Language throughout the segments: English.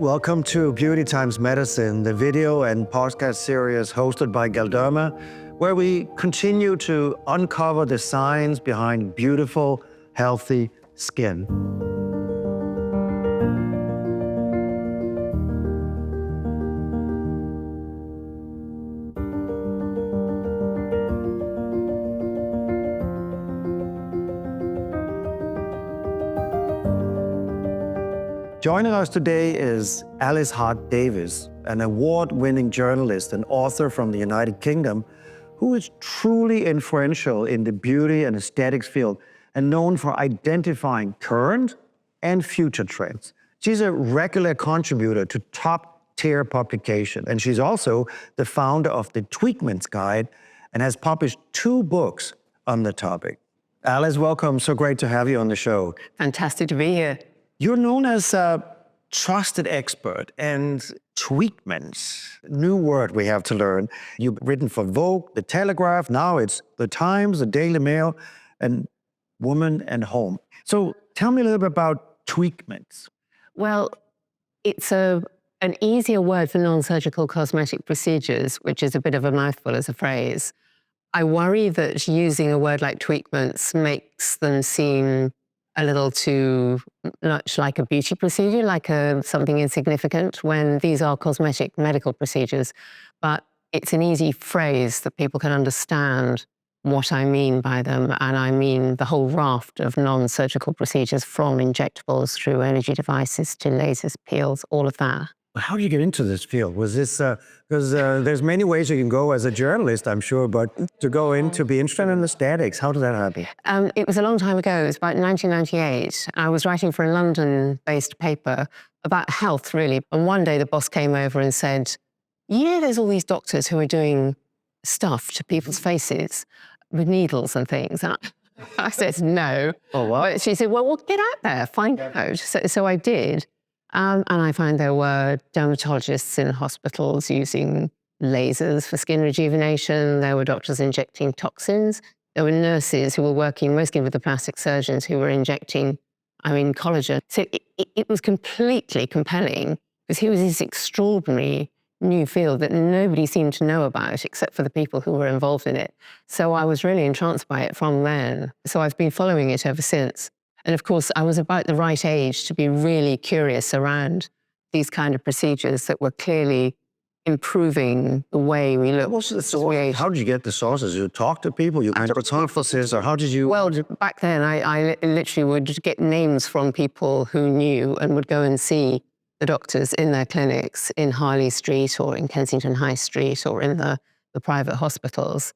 Welcome to Beauty Times Medicine, the video and podcast series hosted by Galderma, where we continue to uncover the science behind beautiful, healthy skin. Joining us today is Alice Hart-Davis, an award-winning journalist and author from the United Kingdom, who is truly influential in the beauty and aesthetics field and known for identifying current and future trends. She's a regular contributor to top-tier publications, and she's also the founder of the Tweakments Guide and has published 2 books on the topic. Alice, welcome. So great to have you on the show. Fantastic to be here. You're known as a trusted expert, and Tweakments, new word we have to learn. You've written for Vogue, The Telegraph, now it's The Times, The Daily Mail, and Woman and Home. So tell me a little bit about Tweakments. Well, it's an easier word for non-surgical cosmetic procedures, which is a bit of a mouthful as a phrase. I worry that using a word like Tweakments makes them seem a little too much like a beauty procedure, like something insignificant, when these are cosmetic medical procedures. But it's an easy phrase that people can understand what I mean by them. And I mean the whole raft of non-surgical procedures, from injectables through energy devices to lasers, peels, all of that. How did you get into this field? Was this, because there's many ways you can go as a journalist, I'm sure, but to go in to be interested in aesthetics, how did that happen? It was a long time ago. It was about 1998. I was writing for a London-based paper about health, really. And one day the boss came over and said, you know, there's all these doctors who are doing stuff to people's faces with needles and things. And I said, no. Oh, what? But she said, well, get out there, find out. So I did. And I found there were dermatologists in hospitals using lasers for skin rejuvenation. There were doctors injecting toxins. There were nurses who were working mostly with the plastic surgeons who were injecting, collagen. So it was completely compelling, because here was this extraordinary new field that nobody seemed to know about except for the people who were involved in it. So I was really entranced by it from then. So I've been following it ever since. And of course, I was about the right age to be really curious around these kind of procedures that were clearly improving the way we look. What's the source? How did you get the sources? You talk to people, you kind of hypothesis, or how did you? Well, back then, I literally would get names from people who knew and would go and see the doctors in their clinics in Harley Street or in Kensington High Street or in the private hospitals.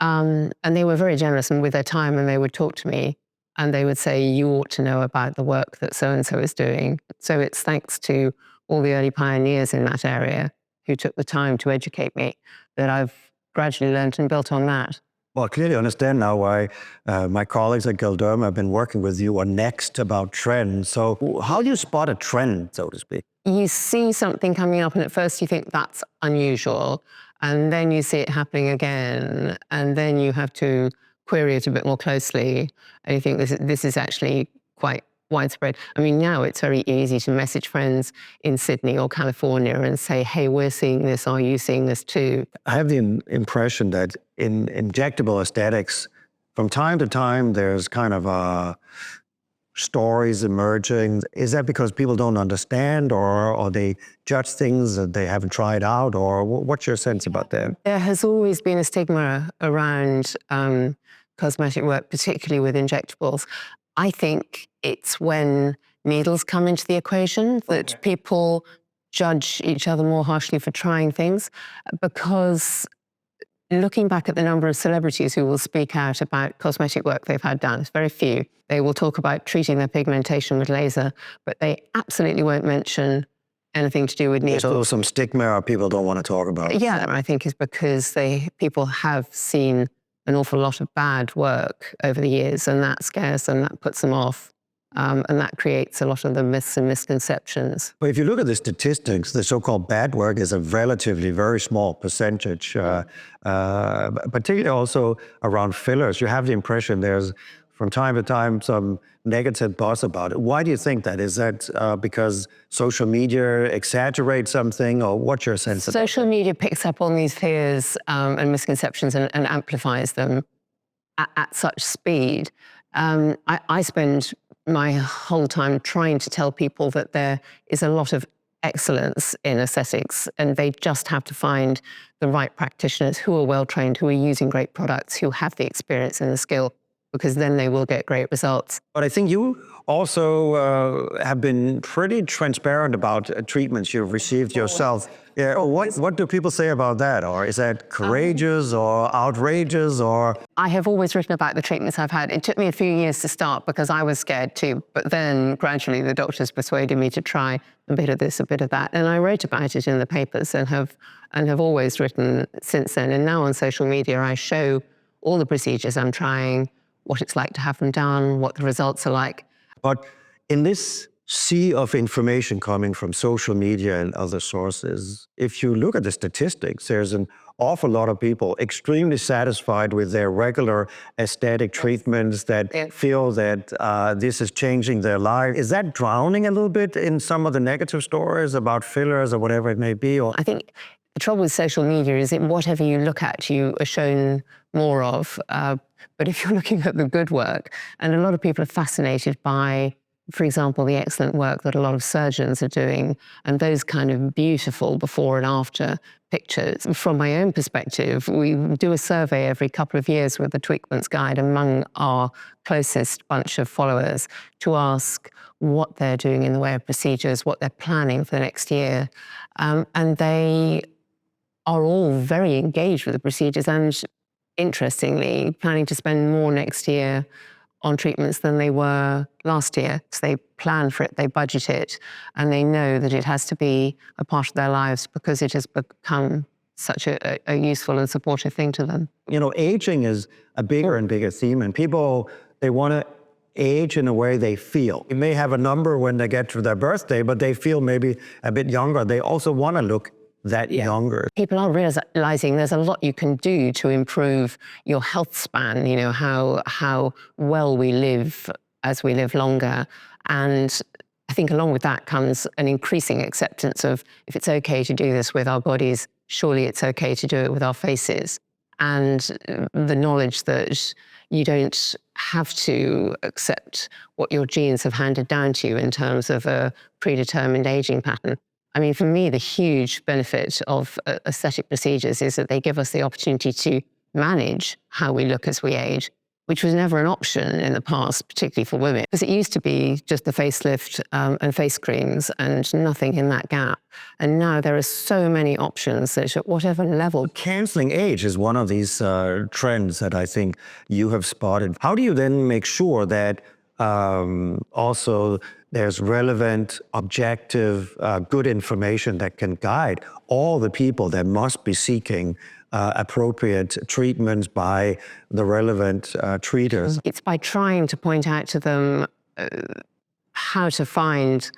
And they were very generous and with their time, and they would talk to me. And they would say, you ought to know about the work that so-and-so is doing. So it's thanks to all the early pioneers in that area who took the time to educate me that I've gradually learned and built on that. Well, I clearly understand now why my colleagues at Galderma have been working with you on Next about trends. So how do you spot a trend, so to speak? You see something coming up, and at first you think that's unusual. And then you see it happening again. And then you have to query it a bit more closely, and you think this is actually quite widespread. Now it's very easy to message friends in Sydney or California and say, hey, we're seeing this, are you seeing this too? I have the impression that in injectable aesthetics, from time to time, there's kind of stories emerging. Is that because people don't understand, or they judge things that they haven't tried out, or what's your sense about that? There has always been a stigma around cosmetic work, particularly with injectables. I think it's when needles come into the equation that people judge each other more harshly for trying things, because looking back at the number of celebrities who will speak out about cosmetic work they've had done, it's very few. They will talk about treating their pigmentation with laser, but they absolutely won't mention anything to do with needles. So some stigma or people don't want to talk about it. Yeah, I think it's because people have seen an awful lot of bad work over the years, and that scares them, that puts them off. And that creates a lot of the myths and misconceptions. But if you look at the statistics, the so-called bad work is a relatively very small percentage, particularly also around fillers. You have the impression there's from time to time some negative buzz about it. Why do you think that? Is that because social media exaggerates something, or what's your sense of that? Social media picks up on these fears and misconceptions and amplifies them at such speed. I spend my whole time trying to tell people that there is a lot of excellence in aesthetics, and they just have to find the right practitioners who are well-trained, who are using great products, who have the experience and the skill, because then they will get great results. But I think you also have been pretty transparent about treatments you've received yourself. Yeah. What do people say about that? Or is that courageous or outrageous or? I have always written about the treatments I've had. It took me a few years to start because I was scared too. But then gradually the doctors persuaded me to try a bit of this, a bit of that. And I wrote about it in the papers and have always written since then. And now on social media, I show all the procedures I'm trying, what it's like to have them done, what the results are like. But in this sea of information coming from social media and other sources, if you look at the statistics, there's an awful lot of people extremely satisfied with their regular aesthetic treatments that feel that this is changing their life. Is that drowning a little bit in some of the negative stories about fillers or whatever it may be? Or I think the trouble with social media is that whatever you look at, you are shown more of. But if you're looking at the good work, and a lot of people are fascinated by, for example, the excellent work that a lot of surgeons are doing, and those kind of beautiful before and after pictures. From my own perspective, we do a survey every couple of years with the Tweakments Guide among our closest bunch of followers to ask what they're doing in the way of procedures, what they're planning for the next year. And they are all very engaged with the procedures and, interestingly, planning to spend more next year on treatments than they were last year. So they plan for it, they budget it, and they know that it has to be a part of their lives because it has become such a useful and supportive thing to them. you know, aging is a bigger and bigger theme, and people, they want to age in a way they feel. They may have a number when they get to their birthday, but they feel maybe a bit younger. They also want to look that younger. People are realizing there's a lot you can do to improve your health span, you know, how well we live as we live longer. And I think along with that comes an increasing acceptance of, if it's okay to do this with our bodies, surely it's okay to do it with our faces. And the knowledge that you don't have to accept what your genes have handed down to you in terms of a predetermined aging pattern. I mean, for me, the huge benefit of aesthetic procedures is that they give us the opportunity to manage how we look as we age, which was never an option in the past, particularly for women, because it used to be just the facelift and face creams and nothing in that gap. And now there are so many options that at whatever level. Canceling age is one of these trends that I think you have spotted. How do you then make sure that also there's relevant, objective, good information that can guide all the people that must be seeking appropriate treatments by the relevant treaters? It's by trying to point out to them how to find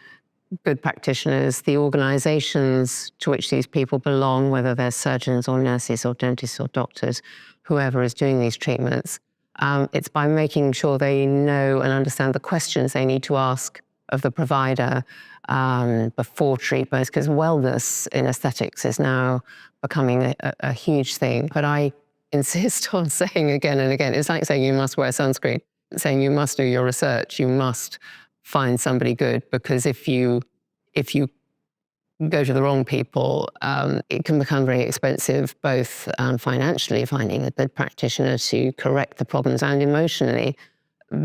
good practitioners, the organizations to which these people belong, whether they're surgeons or nurses or dentists or doctors, whoever is doing these treatments. It's by making sure they know and understand the questions they need to ask of the provider before treatments, because wellness in aesthetics is now becoming a huge thing. But I insist on saying again and again, it's like saying you must wear sunscreen, saying you must do your research, you must find somebody good, because if you go to the wrong people, it can become very expensive, both financially, finding a good practitioner to correct the problems, and emotionally,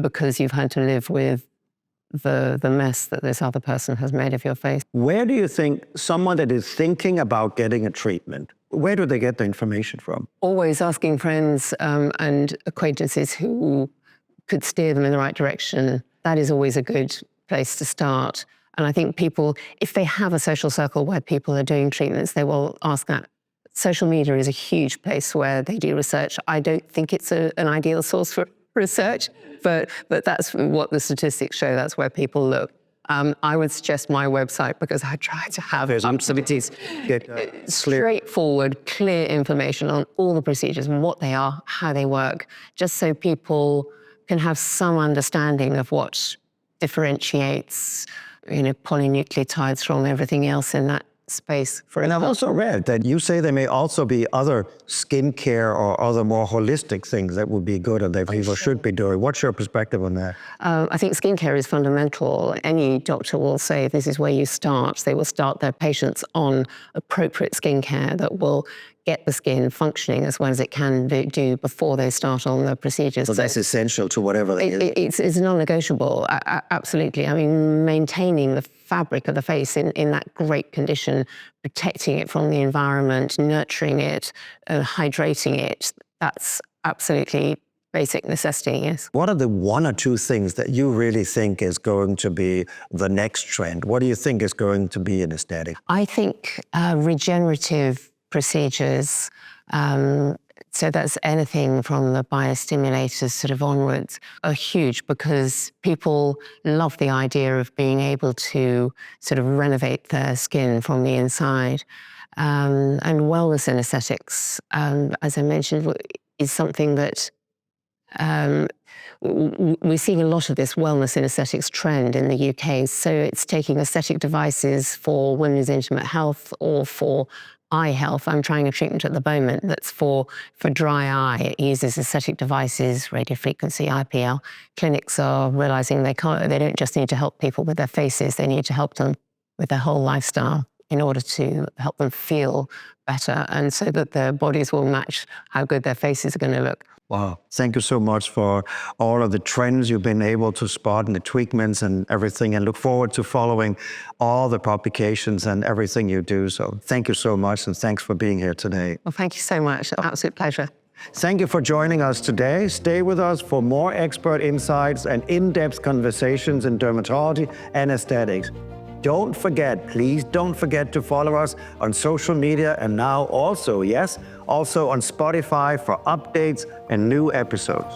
because you've had to live with the mess that this other person has made of your face. Where do you think someone that is thinking about getting a treatment, where do they get the information from? Always asking friends and acquaintances who could steer them in the right direction. That is always a good place to start. And I think people, if they have a social circle where people are doing treatments, they will ask that. Social media is a huge place where they do research. I don't think it's an ideal source for research, but that's what the statistics show. That's where people look. I would suggest my website, because I try to have straightforward, clear information on all the procedures and what they are, how they work, just so people can have some understanding of what differentiates, polynucleotides from everything else in that space. And I've also read that you say there may also be other skincare or other more holistic things that would be good and that people should be doing. What's your perspective on that? I think skincare is fundamental. Any doctor will say this is where you start. They will start their patients on appropriate skincare that will get the skin functioning as well as it can do before they start on the procedures. So that's essential to whatever they do. It's non-negotiable, absolutely. I mean, maintaining the fabric of the face in that great condition, protecting it from the environment, nurturing it, hydrating it, that's absolutely basic necessity, yes. What are the one or two things that you really think is going to be the next trend? What do you think is going to be in aesthetic? I think regenerative procedures, so that's anything from the biostimulators sort of onwards, are huge because people love the idea of being able to sort of renovate their skin from the inside. And wellness in aesthetics, as I mentioned, is something that we're seeing a lot of this wellness in aesthetics trend in the UK. So it's taking aesthetic devices for women's intimate health or for eye health. I'm trying a treatment at the moment that's for dry eye. It uses aesthetic devices, radiofrequency, IPL. Clinics are realizing they don't just need to help people with their faces, they need to help them with their whole lifestyle in order to help them feel better and so that their bodies will match how good their faces are going to look. Wow. Thank you so much for all of the trends you've been able to spot in the Tweakments and everything, and look forward to following all the publications and everything you do. So thank you so much, and thanks for being here today. Well, thank you so much. Absolute pleasure. Thank you for joining us today. Stay with us for more expert insights and in-depth conversations in dermatology and aesthetics. Don't forget, please don't forget to follow us on social media and now also on Spotify for updates and new episodes.